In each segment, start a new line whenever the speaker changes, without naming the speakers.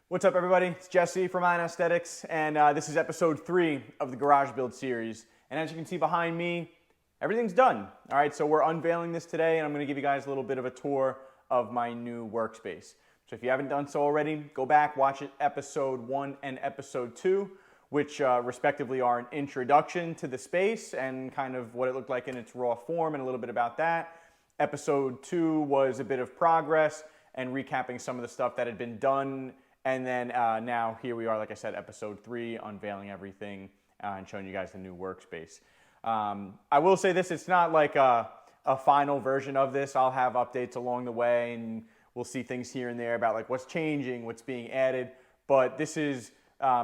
What's up, everybody? It's Jesse from Aesthetics, and this is episode 3 of the Garage Build series. And as you can see behind me, everything's done. All right, so we're unveiling this today, and I'm going to give you guys a little bit of a tour of my new workspace. So if you haven't done so already, go back, watch it, episode 1 and episode 2, which respectively are an introduction to the space and kind of what it looked like in its raw form and a little bit about that. Episode 2 was a bit of progress and recapping some of the stuff that had been done. And then now here we are, like I said, episode 3, unveiling everything and showing you guys the new workspace. I will say this, it's not like a final version of this. I'll have updates along the way and we'll see things here and there about like what's changing, what's being added. But this is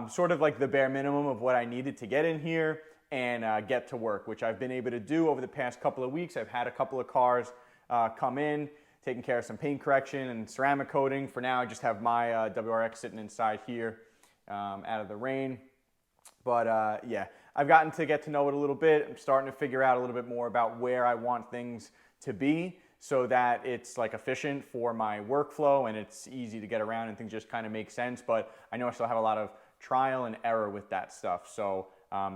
sort of like the bare minimum of what I needed to get in here and get to work, which I've been able to do over the past couple of weeks. I've had a couple of cars come in, taking care of some paint correction and ceramic coating. For now, I just have my WRX sitting inside here out of the rain. But yeah, I've gotten to get to know it a little bit. I'm starting to figure out a little bit more about where I want things to be so that it's like efficient for my workflow and it's easy to get around and things just kind of make sense. But I know I still have a lot of trial and error with that stuff. So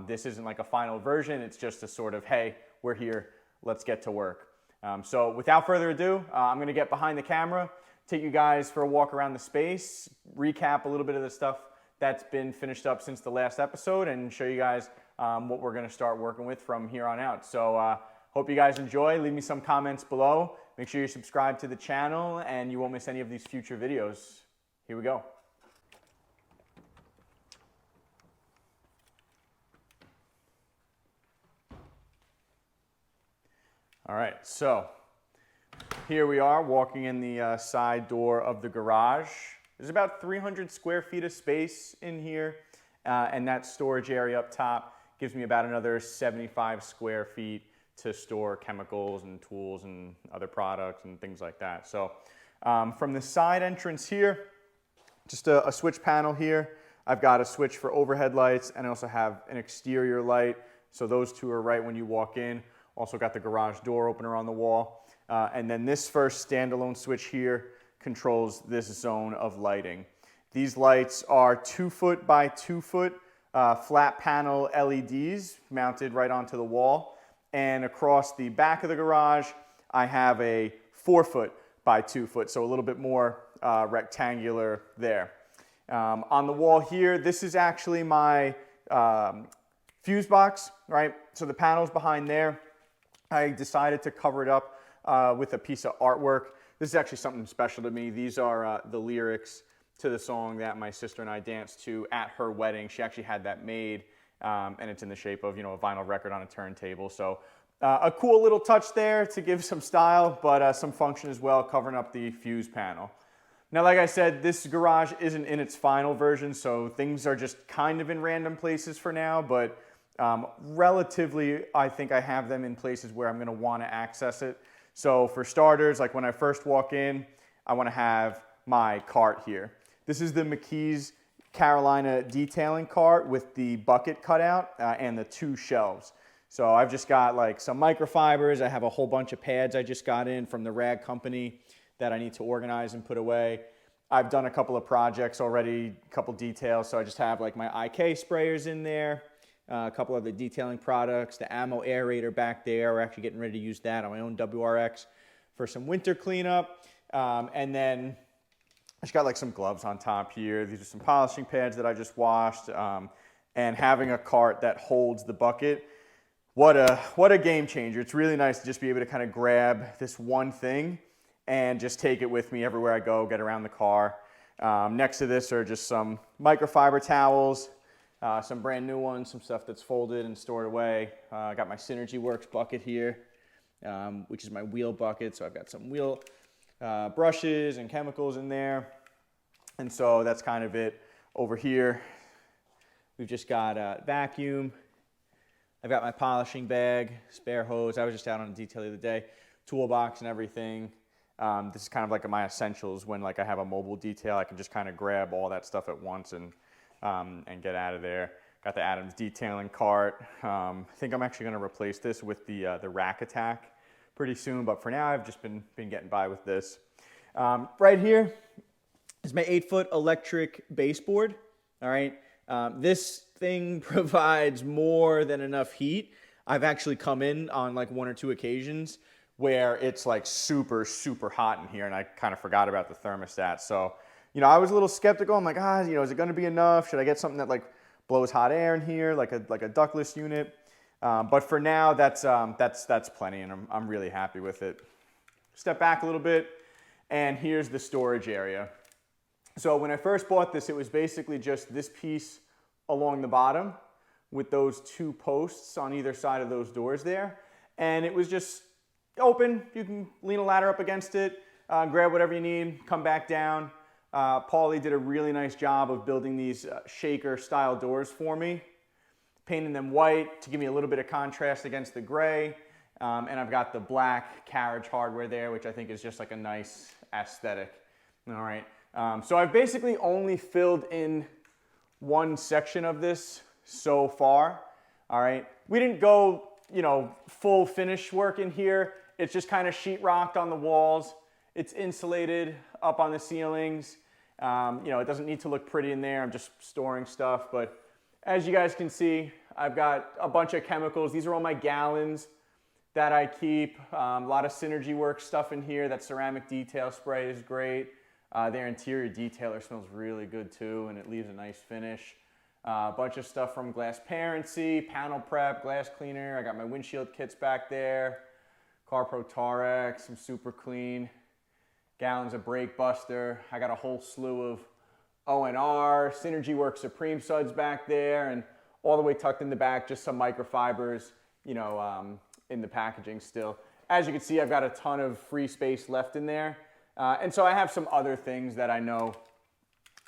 this isn't like a final version. It's just a sort of, hey, we're here, let's get to work. So without further ado, I'm going to get behind the camera, take you guys for a walk around the space, recap a little bit of the stuff that's been finished up since the last episode, and show you guys what we're going to start working with from here on out. So hope you guys enjoy. Leave me some comments below. Make sure you subscribe to the channel and you won't miss any of these future videos. Here we go. All right, so here we are walking in the side door of the garage. There's about 300 square feet of space in here, and that storage area up top gives me about another 75 square feet to store chemicals and tools and other products and things like that. So from the side entrance here, just a switch panel here. I've got a switch for overhead lights, and I also have an exterior light. So those two are right when you walk in. Also got the garage door opener on the wall. And then this first standalone switch here controls this zone of lighting. These lights are 2 foot by 2 foot flat panel LEDs mounted right onto the wall. And across the back of the garage, I have a 4 foot by 2 foot, so a little bit more rectangular there. On the wall here, this is actually my fuse box, right? So the panel's behind there. I decided to cover it up with a piece of artwork. This is actually something special to me. These are the lyrics to the song that my sister and I danced to at her wedding. She actually had that made, and it's in the shape of, you know, a vinyl record on a turntable. So a cool little touch there to give some style, but some function as well, covering up the fuse panel. Now, like I said, this garage isn't in its final version, so things are just kind of in random places for now, but relatively, I think I have them in places where I'm going to want to access it. So for starters, like when I first walk in, I want to have my cart here. This is the McKee's Carolina detailing cart with the bucket cutout and the 2 shelves. So I've just got like some microfibers. I have a whole bunch of pads I just got in from the rag company that I need to organize and put away. I've done a couple of projects already, a couple details. So I just have like my IK sprayers in there. A couple of the detailing products, the ammo aerator back there. We're actually getting ready to use that on my own WRX for some winter cleanup. And then I just got like some gloves on top here. These are some polishing pads that I just washed. And having a cart that holds the bucket, what a game changer. It's really nice to just be able to kind of grab this one thing and just take it with me everywhere I go, get around the car. Next to this are just some microfiber towels. Some brand new ones, some stuff that's folded and stored away. I got my Synergy Works bucket here, which is my wheel bucket. So I've got some wheel brushes and chemicals in there. And so that's kind of it. Over here, we've just got a vacuum. I've got my polishing bag, spare hose. I was just out on a detail the other day, toolbox and everything. This is kind of like my essentials when like I have a mobile detail. I can just kind of grab all that stuff at once and get out of there. Got the Adams detailing cart. I think I'm actually going to replace this with the Rack Attack pretty soon, but for now I've just been getting by with this. Right here is my 8-foot electric baseboard. All right. This thing provides more than enough heat. I've actually come in on like 1 or 2 occasions where it's like super, super hot in here, and I kind of forgot about the thermostat. So, you know, I was a little skeptical. I'm like, you know, is it going to be enough? Should I get something that like blows hot air in here, like a ductless unit? But for now, that's plenty, and I'm really happy with it. Step back a little bit, and here's the storage area. So when I first bought this, it was basically just this piece along the bottom with those 2 posts on either side of those doors there. And it was just open. You can lean a ladder up against it, grab whatever you need, come back down. Paulie did a really nice job of building these shaker style doors for me, painting them white to give me a little bit of contrast against the gray. And I've got the black carriage hardware there, which I think is just like a nice aesthetic. All right. So I've basically only filled in one section of this so far. All right. We didn't go, you know, full finish work in here. It's just kind of sheetrocked on the walls. It's insulated up on the ceilings. You know, it doesn't need to look pretty in there. I'm just storing stuff. But as you guys can see, I've got a bunch of chemicals. These are all my gallons that I keep. A lot of Synergy Works stuff in here. That ceramic detail spray is great. Their interior detailer smells really good too, and it leaves a nice finish. A bunch of stuff from Glass Parency, panel prep, glass cleaner. I got my windshield kits back there. CarPro Tarex, some Super Clean. Gallons of Brake Buster. I got a whole slew of O&R, Synergy Works Supreme suds back there, and all the way tucked in the back, just some microfibers, you know, in the packaging still. As you can see, I've got a ton of free space left in there. And so I have some other things that I know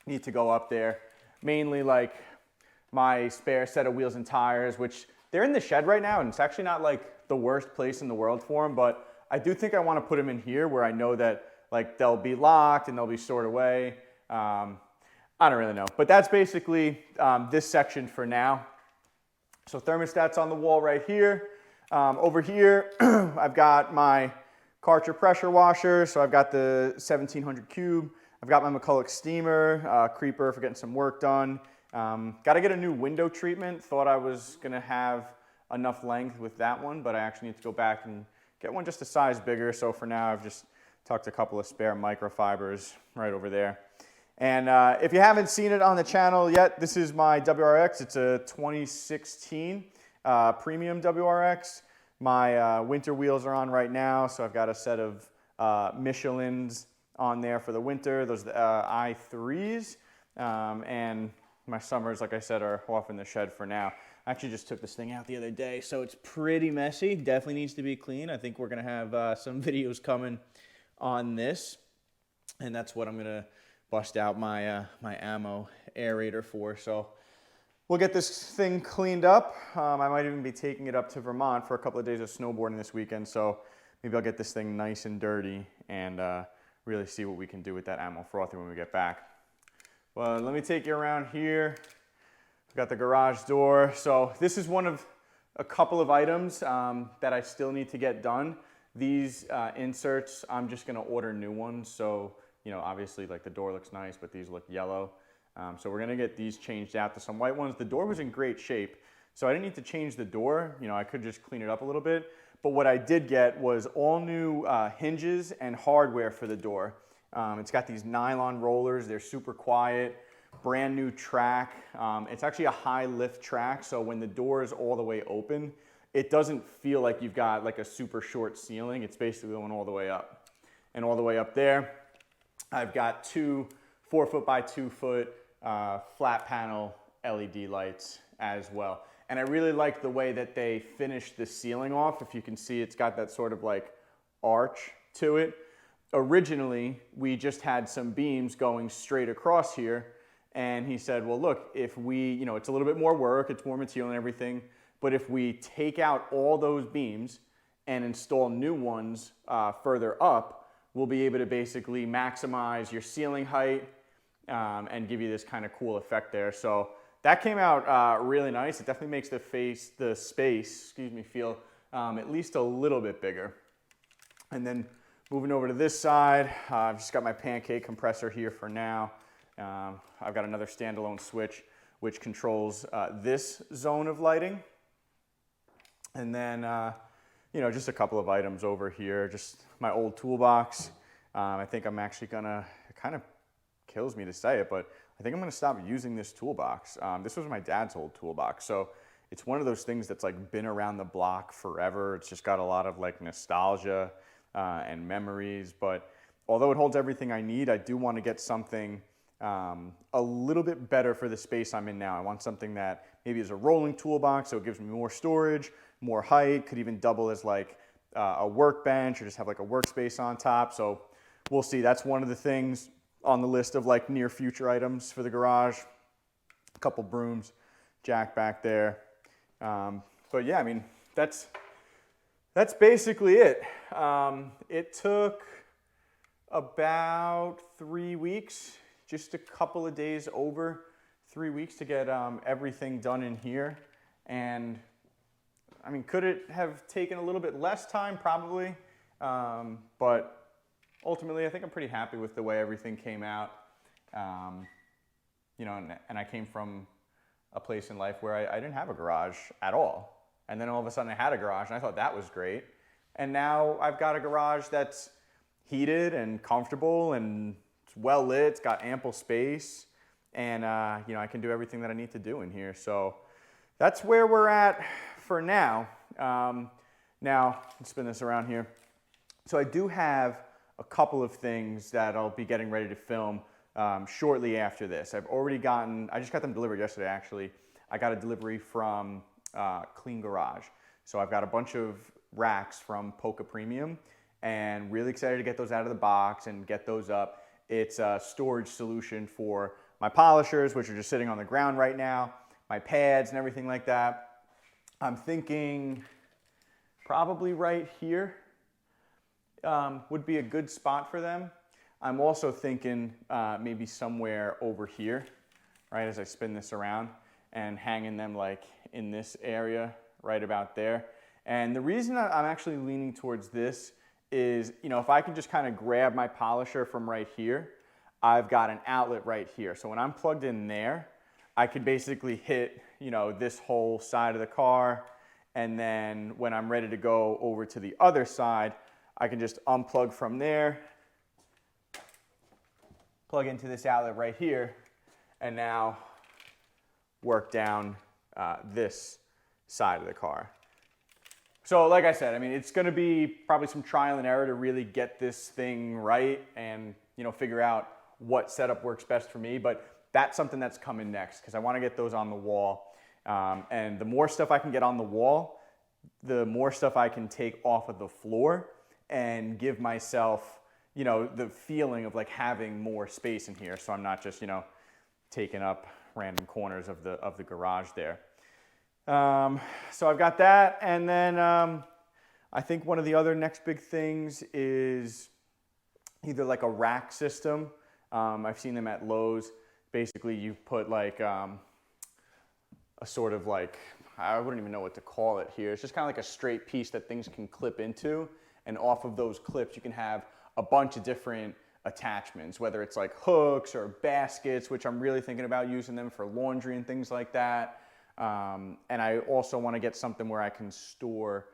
need to go up there. Mainly like my spare set of wheels and tires, which they're in the shed right now, and it's actually not like the worst place in the world for them, but I do think I want to put them in here where I know that like they'll be locked and they'll be stored away. I don't really know, but that's basically this section for now. So thermostat's on the wall right here. Over here, I've got my Karcher pressure washer. So I've got the 1700 cube. I've got my McCulloch steamer, creeper for getting some work done. Got to get a new window treatment. Thought I was going to have enough length with that one, but I actually need to go back and get one just a size bigger. So for now, I've just tucked a couple of spare microfibers right over there. And if you haven't seen it on the channel yet, this is my WRX. It's a 2016 premium WRX. My winter wheels are on right now, so I've got a set of Michelins on there for the winter. Those are the i3s. And my summers, like I said, are off in the shed for now. I actually just took this thing out the other day, so it's pretty messy. Definitely needs to be clean. I think we're going to have some videos coming on this, and that's what I'm going to bust out my my ammo aerator for. So we'll get this thing cleaned up. I might even be taking it up to Vermont for a couple of days of snowboarding this weekend, so maybe I'll get this thing nice and dirty and really see what we can do with that ammo frother when we get back. Well, let me take you around here. We've got the garage door. So this is one of a couple of items that I still need to get done. These inserts, I'm just gonna order new ones. So, you know, obviously like the door looks nice, but these look yellow. So we're gonna get these changed out to some white ones. The door was in great shape, so I didn't need to change the door. You know, I could just clean it up a little bit. But what I did get was all new hinges and hardware for the door. It's got these nylon rollers. They're super quiet, brand new track. It's actually a high lift track, so when the door is all the way open, it doesn't feel like you've got like a super short ceiling. It's basically going all the way up. And all the way up there, I've got two 4-foot by 2-foot flat panel LED lights as well. And I really like the way that they finished the ceiling off. If you can see, it's got that sort of like arch to it. Originally, we just had some beams going straight across here. And he said, well, look, if we, you know, it's a little bit more work, it's more material and everything, but if we take out all those beams and install new ones further up, we'll be able to basically maximize your ceiling height and give you this kind of cool effect there. So that came out really nice. It definitely makes the space, feel at least a little bit bigger. And then Moving over to this side, I've just got my pancake compressor here for now. I've got another standalone switch which controls this zone of lighting. And then, you know, just a couple of items over here, just my old toolbox. I think I'm actually gonna, it kind of kills me to say it, but I think I'm gonna stop using this toolbox. This was my dad's old toolbox. So it's one of those things that's like been around the block forever. It's just got a lot of like nostalgia and memories, but although it holds everything I need, I do want to get something a little bit better for the space I'm in now. I want something that maybe is a rolling toolbox, so it gives me more storage, more height, could even double as like a workbench or just have like a workspace on top. So we'll see. That's one of the things on the list of like near future items for the garage. A couple brooms, jack back there. But yeah, I mean, that's basically it. It took about 3 weeks, just a couple of days over 3 weeks to get everything done in here. And I mean, could it have taken a little bit less time? Probably. But ultimately, I think I'm pretty happy with the way everything came out. You know, and I came from a place in life where I didn't have a garage at all. And then all of a sudden I had a garage and I thought that was great. And now I've got a garage that's heated and comfortable and it's well lit, it's got ample space. And you know, I can do everything that I need to do in here. So that's where we're at for now. Now, let's spin this around here. So I do have a couple of things that I'll be getting ready to film shortly after this. I just got them delivered yesterday actually. I got a delivery from Clean Garage. So I've got a bunch of racks from Polka Premium and really excited to get those out of the box and get those up. It's a storage solution for my polishers, which are just sitting on the ground right now, my pads and everything like that. I'm thinking probably right here would be a good spot for them. I'm also thinking maybe somewhere over here, right, as I spin this around and hanging them like in this area right about there. And the reason I'm actually leaning towards this is, you know, if I can just kind of grab my polisher from right here, I've got an outlet right here. So when I'm plugged in there, I could basically hit, you know, this whole side of the car. And then when I'm ready to go over to the other side, I can just unplug from there, plug into this outlet right here, and now work down this side of the car. So like I said, I mean, it's gonna be probably some trial and error to really get this thing right and, you know, figure out what setup works best for me, but that's something that's coming next because I wanna get those on the wall. And the more stuff I can get on the wall, the more stuff I can take off of the floor and give myself, you know, the feeling of like having more space in here. So I'm not just, you know, taking up random corners of the garage there. So I've got that. And then I think one of the other next big things is either like a rack system. I've seen them at Lowe's. Basically you put like a sort of like, I wouldn't even know what to call it here. It's just kind of like a straight piece that things can clip into. And off of those clips, you can have a bunch of different attachments, whether it's like hooks or baskets, which I'm really thinking about using them for laundry and things like that. And I also want to get something where I can store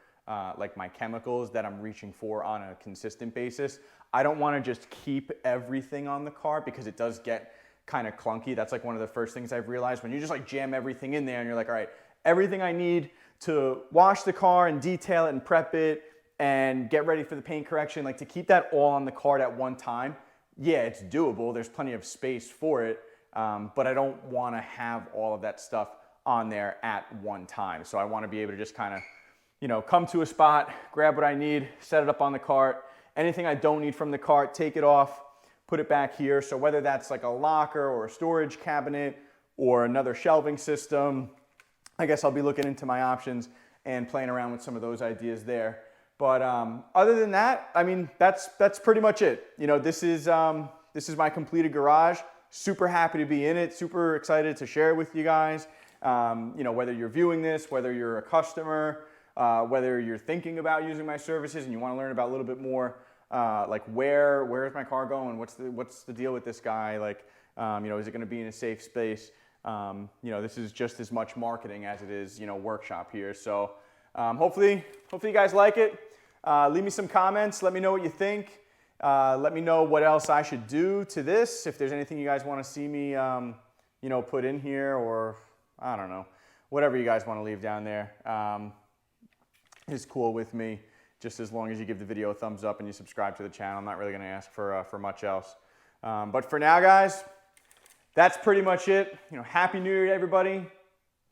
like my chemicals that I'm reaching for on a consistent basis. I don't want to just keep everything on the car because it does get kind of clunky. That's like one of the first things I've realized when you just like jam everything in there and you're like, all right, everything I need to wash the car and detail it and prep it and get ready for the paint correction, like to keep that all on the card at one time. Yeah, it's doable. There's plenty of space for it, but I don't want to have all of that stuff on there at one time. So I want to be able to just kind of, you know, come to a spot, grab what I need, set it up on the cart. Anything I don't need from the cart, take it off, put it back here. So whether that's like a locker or a storage cabinet or another shelving system, I guess I'll be looking into my options and playing around with some of those ideas there. But other than that, I mean, that's pretty much it. You know, this is my completed garage. Super happy to be in it. Super excited to share it with you guys. You know, whether you're viewing this, whether you're a customer, whether you're thinking about using my services and you want to learn about a little bit more like where's my car going? What's the deal with this guy? Like, you know, is it going to be in a safe space? You know, this is just as much marketing as it is, you know, workshop here. So hopefully you guys like it. Leave me some comments. Let me know what you think. Let me know what else I should do to this. If there's anything you guys want to see me, you know, put in here, or I don't know, whatever you guys want to leave down there is cool with me. Just as long as you give the video a thumbs up and you subscribe to the channel. I'm not really going to ask for much else. But for now, guys, that's pretty much it. You know, Happy New Year to everybody.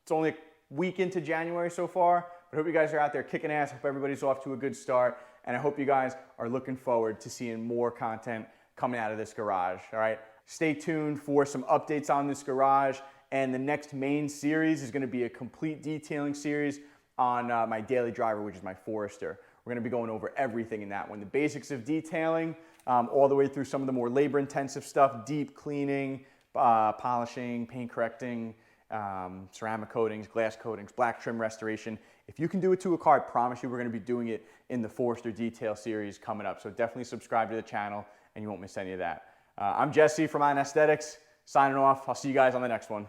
It's only a week into January so far, but I hope you guys are out there kicking ass. I hope everybody's off to a good start, and I hope you guys are looking forward to seeing more content coming out of this garage. All right, stay tuned for some updates on this garage, and the next main series is going to be a complete detailing series on my daily driver, which is my Forester. We're going to be going over everything in that one, the basics of detailing, all the way through some of the more labor-intensive stuff, deep cleaning, polishing, paint correcting, ceramic coatings, glass coatings, black trim restoration. If you can do it to a car, I promise you we're going to be doing it in the Forester detail series coming up. So definitely subscribe to the channel and you won't miss any of that. I'm Jesse from Aesthetics, signing off. I'll see you guys on the next one.